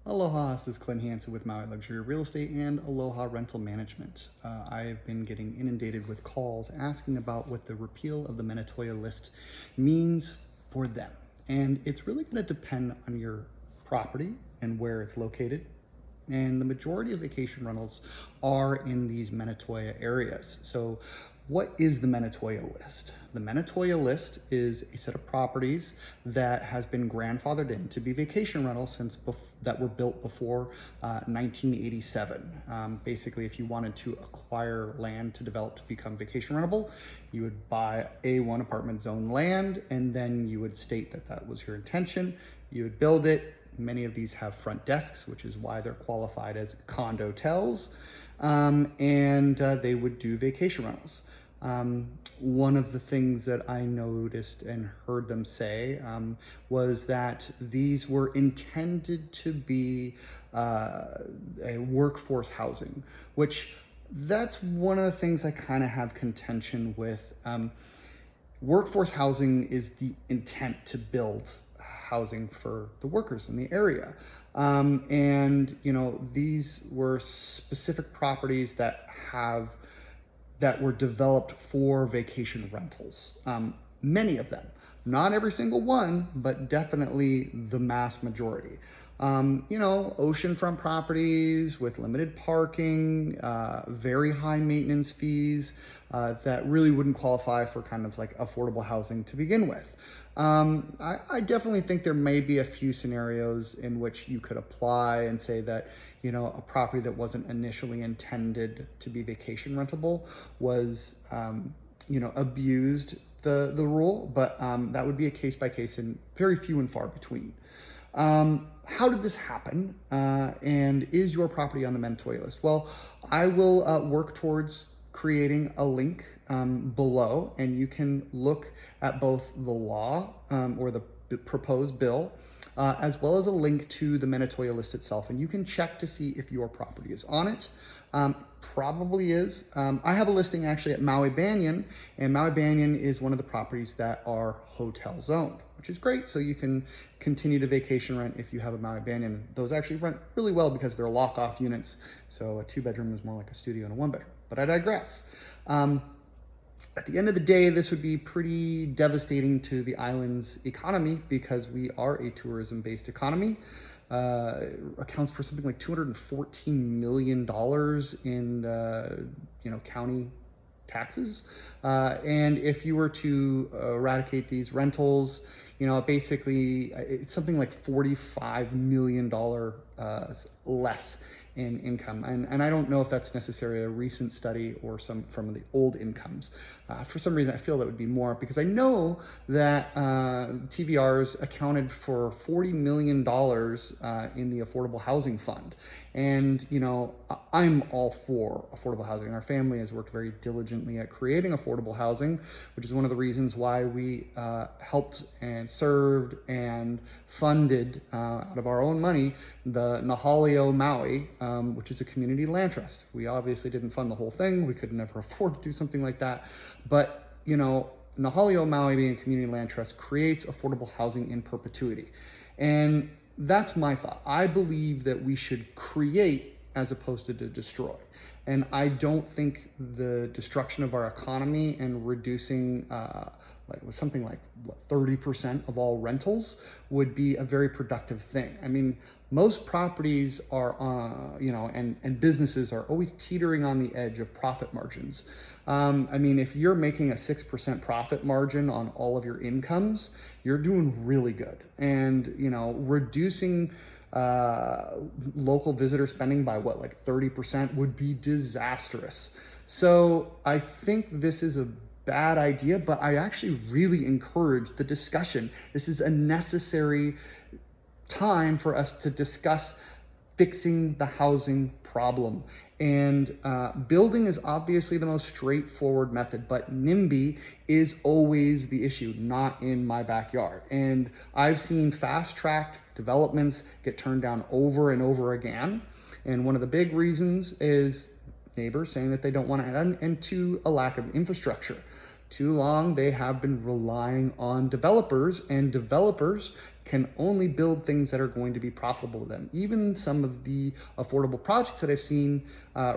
Aloha, this is Clint Hansen with Maui Luxury Real Estate and Aloha Rental Management. I've been getting inundated with calls asking about what the repeal of the Manitoia list means for them. And it's really going to depend on your property and where it's located. And the majority of vacation rentals are in these Manitoia areas. So what is the Manitoia list? The Manitoia list is a set of properties that has been grandfathered in to be vacation rentals that were built before 1987. Basically, if you wanted to acquire land to develop to become vacation rentable, you would buy A1 apartment zone land, and then you would state that that was your intention. You would build it. Many of these have front desks, which is why they're qualified as condo-tels, and they would do vacation rentals. One of the things that I noticed and heard them say was that these were intended to be a workforce housing, which that's one of the things I kind of have contention with. Workforce housing is the intent to build housing for the workers in the area. And these were specific properties that were developed for vacation rentals. Many of them, not every single one, but definitely the mass majority. Oceanfront properties with limited parking, very high maintenance fees that really wouldn't qualify for kind of like affordable housing to begin with. I definitely think there may be a few scenarios in which you could apply and say that, a property that wasn't initially intended to be vacation rentable was, abused the rule, but that would be a case by case and very few and far between. How did this happen? And is your property on the Manitoia list? Well, I will work towards creating a link below, and you can look at both the law or the proposed bill, as well as a link to the Manitoia list itself, and you can check to see if your property is on it. Probably is. I have a listing actually at Maui Banyan, and Maui Banyan is one of the properties that are hotel zoned, which is great. So you can continue to vacation rent if you have a Maui Banyan. Those actually rent really well because they're lock-off units. So a 2-bedroom is more like a studio and a 1-bedroom, but I digress. At the end of the day, this would be pretty devastating to the island's economy because we are a tourism-based economy. Accounts for something like $214 million in county taxes. And if you were to eradicate these rentals, basically it's something like $45 million less in income. And I don't know if that's necessarily a recent study or some from the old incomes. For some reason, I feel that would be more because I know that TVRs accounted for $40 million in the Affordable Housing Fund. And, I'm all for affordable housing. Our family has worked very diligently at creating affordable housing, which is one of the reasons why we helped and served and funded out of our own money the Nahalio Maui, which is a community land trust. We obviously didn't fund the whole thing. We could never afford to do something like that. But, Nahalio Maui being a community land trust creates affordable housing in perpetuity. And that's my thought. I believe that we should create as opposed to destroy. And I don't think the destruction of our economy and reducing something like 30% of all rentals would be a very productive thing. I mean, most properties are, and businesses are always teetering on the edge of profit margins. If you're making a 6% profit margin on all of your incomes, you're doing really good. And, reducing local visitor spending by 30% would be disastrous. So I think this is a bad idea, but I actually really encourage the discussion. This is a necessary time for us to discuss fixing the housing problem. And building is obviously the most straightforward method, but NIMBY is always the issue, not in my backyard. And I've seen fast-tracked developments get turned down over and over again. And one of the big reasons is neighbors saying that they don't want to add, and to a lack of infrastructure. Too long, they have been relying on developers, and developers can only build things that are going to be profitable to them. Even some of the affordable projects that I've seen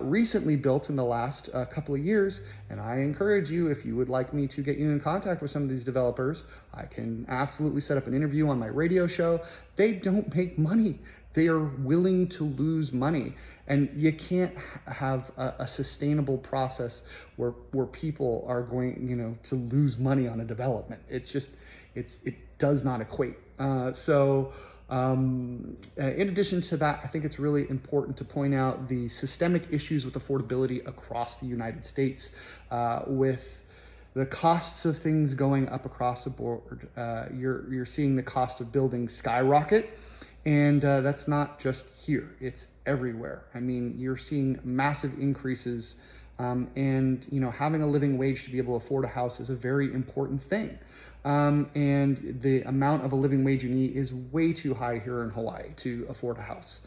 recently built in the last couple of years, and I encourage you, if you would like me to get you in contact with some of these developers, I can absolutely set up an interview on my radio show. They don't make money. They are willing to lose money. And you can't have a sustainable process where people are going, to lose money on a development. It does not equate. In addition to that, I think it's really important to point out the systemic issues with affordability across the United States, with the costs of things going up across the board. You're seeing the cost of building skyrocket. And that's not just here, it's everywhere. I mean, you're seeing massive increases, and having a living wage to be able to afford a house is a very important thing. And the amount of a living wage you need is way too high here in Hawaii to afford a house.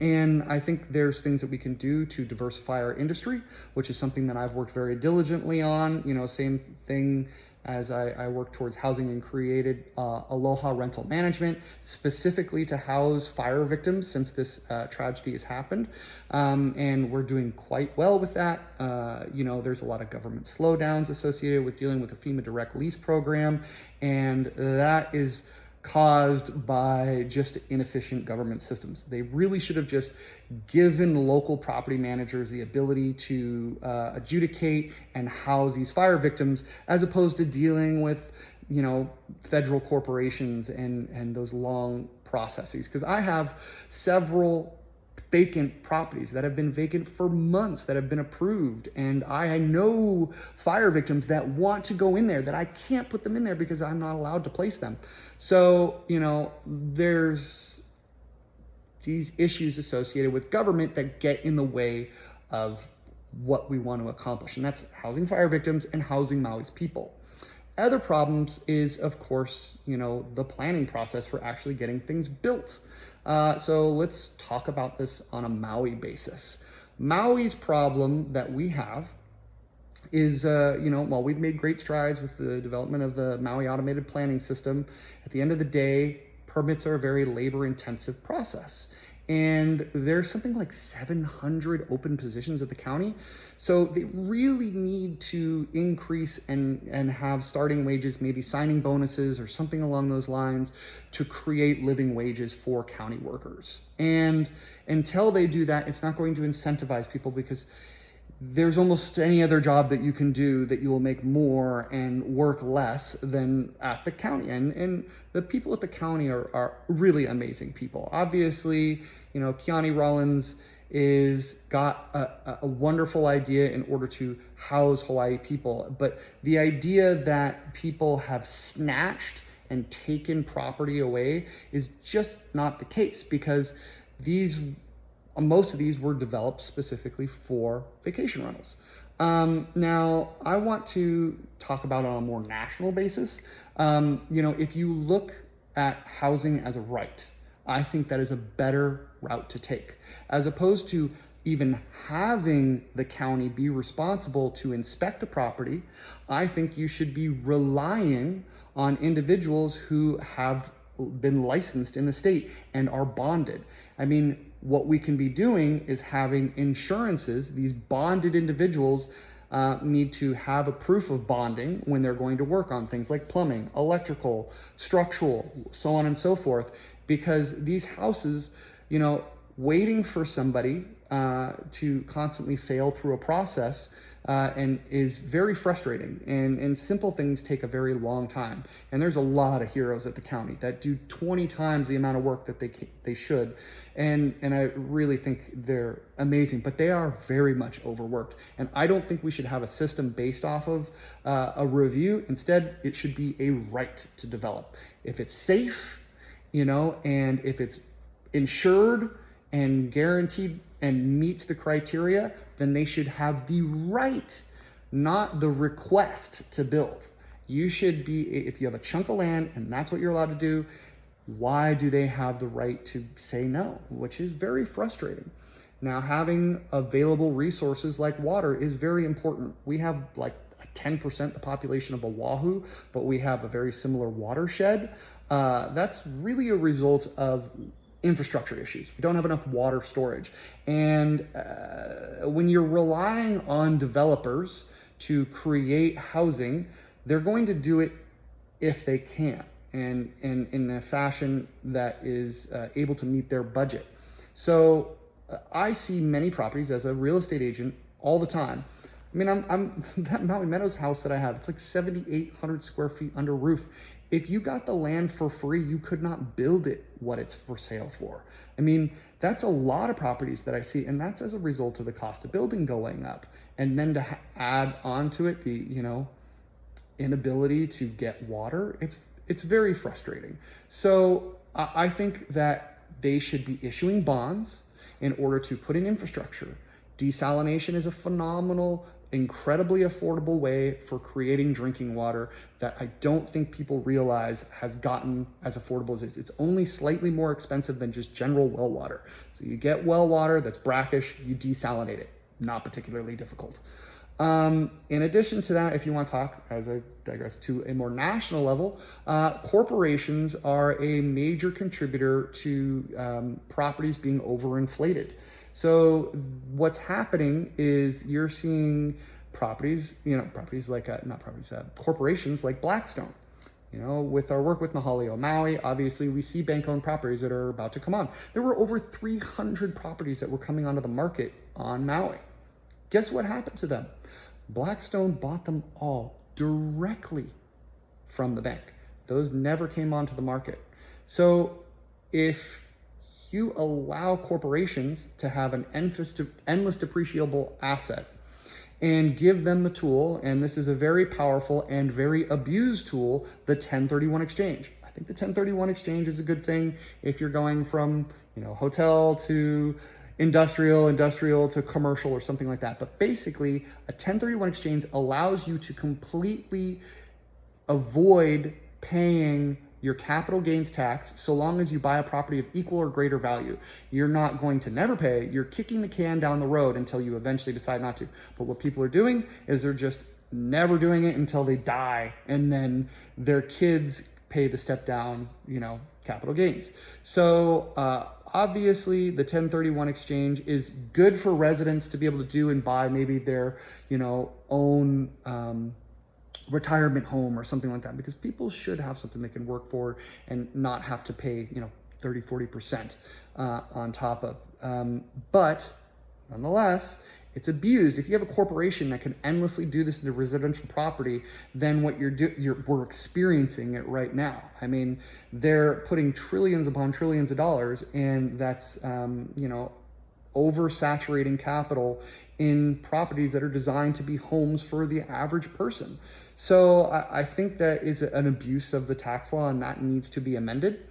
And I think there's things that we can do to diversify our industry, which is something that I've worked very diligently on. Same thing as I work towards housing and created Aloha Rental Management, specifically to house fire victims since this tragedy has happened. And we're doing quite well with that. There's a lot of government slowdowns associated with dealing with the FEMA direct lease program, and that is caused by just inefficient government systems. They really should have just given local property managers the ability to adjudicate and house these fire victims, as opposed to dealing with, federal corporations and those long processes. Because I have several vacant properties that have been vacant for months that have been approved, and I know fire victims that want to go in there that I can't put them in there because I'm not allowed to place them. So there's these issues associated with government that get in the way of what we want to accomplish, and that's housing fire victims and housing Maui's people. Other problems is, of course, the planning process for actually getting things built. So let's talk about this on a Maui basis. Maui's problem that we have is, while we've made great strides with the development of the Maui automated planning system, at the end of the day, permits are a very labor-intensive process. And there's something like 700 open positions at the county. So they really need to increase and have starting wages, maybe signing bonuses or something along those lines, to create living wages for county workers. And until they do that, it's not going to incentivize people, because there's almost any other job that you can do that you will make more and work less than at the county. And the people at the county are really amazing people. Obviously, Kiani Rollins is got a wonderful idea in order to house Hawaii people. But the idea that people have snatched and taken property away is just not the case, because most of these were developed specifically for vacation rentals. Now, I want to talk about it on a more national basis. If you look at housing as a right, I think that is a better route to take, as opposed to even having the county be responsible to inspect a property. I think you should be relying on individuals who have been licensed in the state and are bonded. I mean, what we can be doing is having insurances. These bonded individuals need to have a proof of bonding when they're going to work on things like plumbing, electrical, structural, so on and so forth, because these houses, waiting for somebody to constantly fail through a process and is very frustrating, and simple things take a very long time. And there's a lot of heroes at the county that do 20 times the amount of work that they should. And I really think they're amazing, but they are very much overworked. And I don't think we should have a system based off of a review. Instead, it should be a right to develop. If it's safe, and if it's insured and guaranteed and meets the criteria, then they should have the right, not the request to build. You should be, if you have a chunk of land and that's what you're allowed to do, why do they have the right to say no? Which is very frustrating. Now, having available resources like water is very important. We have like 10% the population of Oahu, but we have a very similar watershed. That's really a result of infrastructure issues. We don't have enough water storage. And when you're relying on developers to create housing, they're going to do it if they can, and in a fashion that is able to meet their budget. So I see many properties as a real estate agent all the time. I mean, I'm that Maui Meadows house that I have, it's like 7,800 square feet under roof. If you got the land for free, you could not build it what it's for sale for. I mean, that's a lot of properties that I see, and that's as a result of the cost of building going up. And then to add on to it, the, inability to get water, it's very frustrating. So I think that they should be issuing bonds in order to put in infrastructure. Desalination is a phenomenal, incredibly affordable way for creating drinking water that I don't think people realize has gotten as affordable as it is. It's only slightly more expensive than just general well water. So you get well water that's brackish, you desalinate it. Not particularly difficult. In addition to that, if you want to talk, as I digress, to a more national level, corporations are a major contributor to properties being overinflated. So what's happening is you're seeing properties, corporations like Blackstone. With our work with Nahalio Maui, obviously we see bank-owned properties that are about to come on. There were over 300 properties that were coming onto the market on Maui. Guess what happened to them? Blackstone bought them all directly from the bank. Those never came onto the market. So if you allow corporations to have an endless depreciable asset and give them the tool, and this is a very powerful and very abused tool, the 1031 exchange. I think the 1031 exchange is a good thing if you're going from, hotel to industrial to commercial or something like that. But basically, a 1031 exchange allows you to completely avoid paying your capital gains tax so long as you buy a property of equal or greater value. You're not going to never pay. You're kicking the can down the road until you eventually decide not to. But what people are doing is they're just never doing it until they die, and then their kids pay the step down, capital gains. So obviously the 1031 exchange is good for residents to be able to do and buy maybe their, own retirement home or something like that, because people should have something they can work for and not have to pay, 30-40% on top of. But nonetheless, it's abused. If you have a corporation that can endlessly do this into residential property, then what we're experiencing it right now. I mean, they're putting trillions upon trillions of dollars, and that's, oversaturating capital in properties that are designed to be homes for the average person. So I think that is an abuse of the tax law, and that needs to be amended.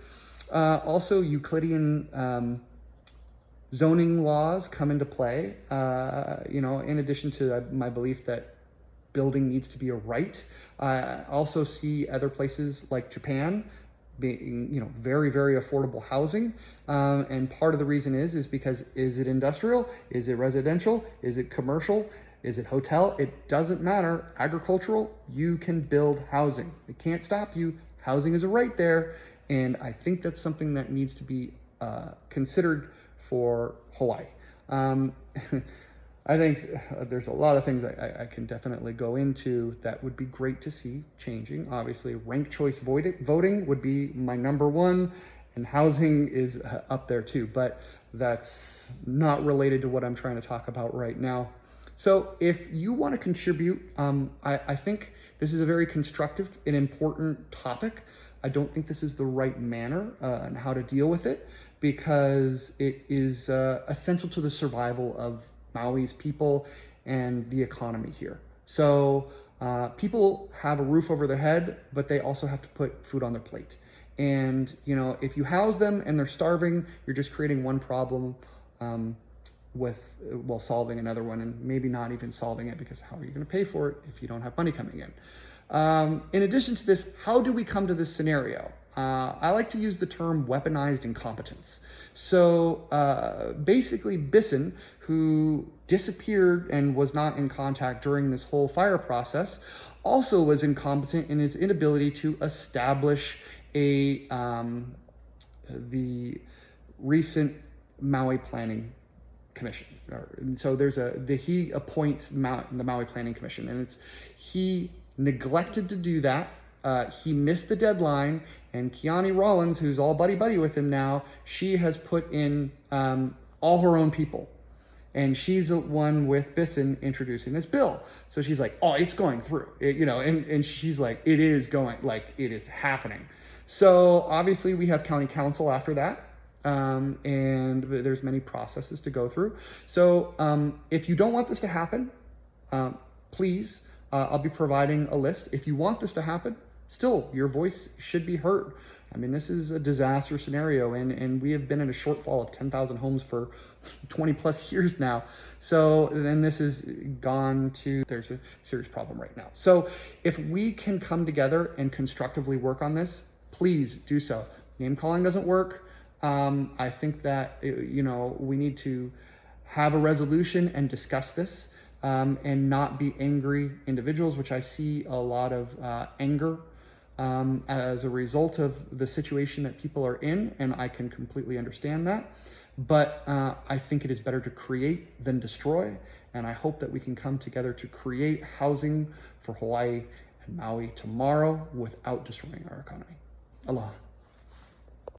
Also, Euclidean zoning laws come into play, in addition to my belief that building needs to be a right. I also see other places like Japan being, very, very affordable housing. And part of the reason is because, is it industrial? Is it residential? Is it commercial? Is it hotel? It doesn't matter. Agricultural, you can build housing. It can't stop you. Housing is a right there. And I think that's something that needs to be considered for Hawaii. I think there's a lot of things I can definitely go into that would be great to see changing. Obviously, ranked choice voting would be my number one, and housing is up there too, but that's not related to what I'm trying to talk about right now. So if you want to contribute, I think this is a very constructive and important topic. I don't think this is the right manner and how to deal with it, because it is essential to the survival of Maui's people and the economy here. So people have a roof over their head, but they also have to put food on their plate. And, if you house them and they're starving, you're just creating one problem while solving another one, and maybe not even solving it, because how are you going to pay for it if you don't have money coming in? In addition to this, how do we come to this scenario? I like to use the term weaponized incompetence. So basically, Bissen, who disappeared and was not in contact during this whole fire process, also was incompetent in his inability to establish the recent Maui Planning Commission. And so he appoints the Maui Planning Commission, and he neglected to do that. He missed the deadline, and Kiani Rollins, who's all buddy with him now, she has put in all her own people. And she's the one with Bissen introducing this bill. So she's like, oh, it's going through, and she's like, it is going, like, it is happening. So obviously we have county council after that. And there's many processes to go through. So if you don't want this to happen, please, I'll be providing a list. If you want this to happen, still, your voice should be heard. I mean, this is a disaster scenario, and we have been in a shortfall of 10,000 homes for 20 plus years now. So then this has gone to, there's a serious problem right now. So if we can come together and constructively work on this, please do so. Name calling doesn't work. I think that, we need to have a resolution and discuss this, and not be angry individuals, which I see a lot of anger as a result of the situation that people are in, and I can completely understand that. But I think it is better to create than destroy, and I hope that we can come together to create housing for Hawaii and Maui tomorrow without destroying our economy. Aloha.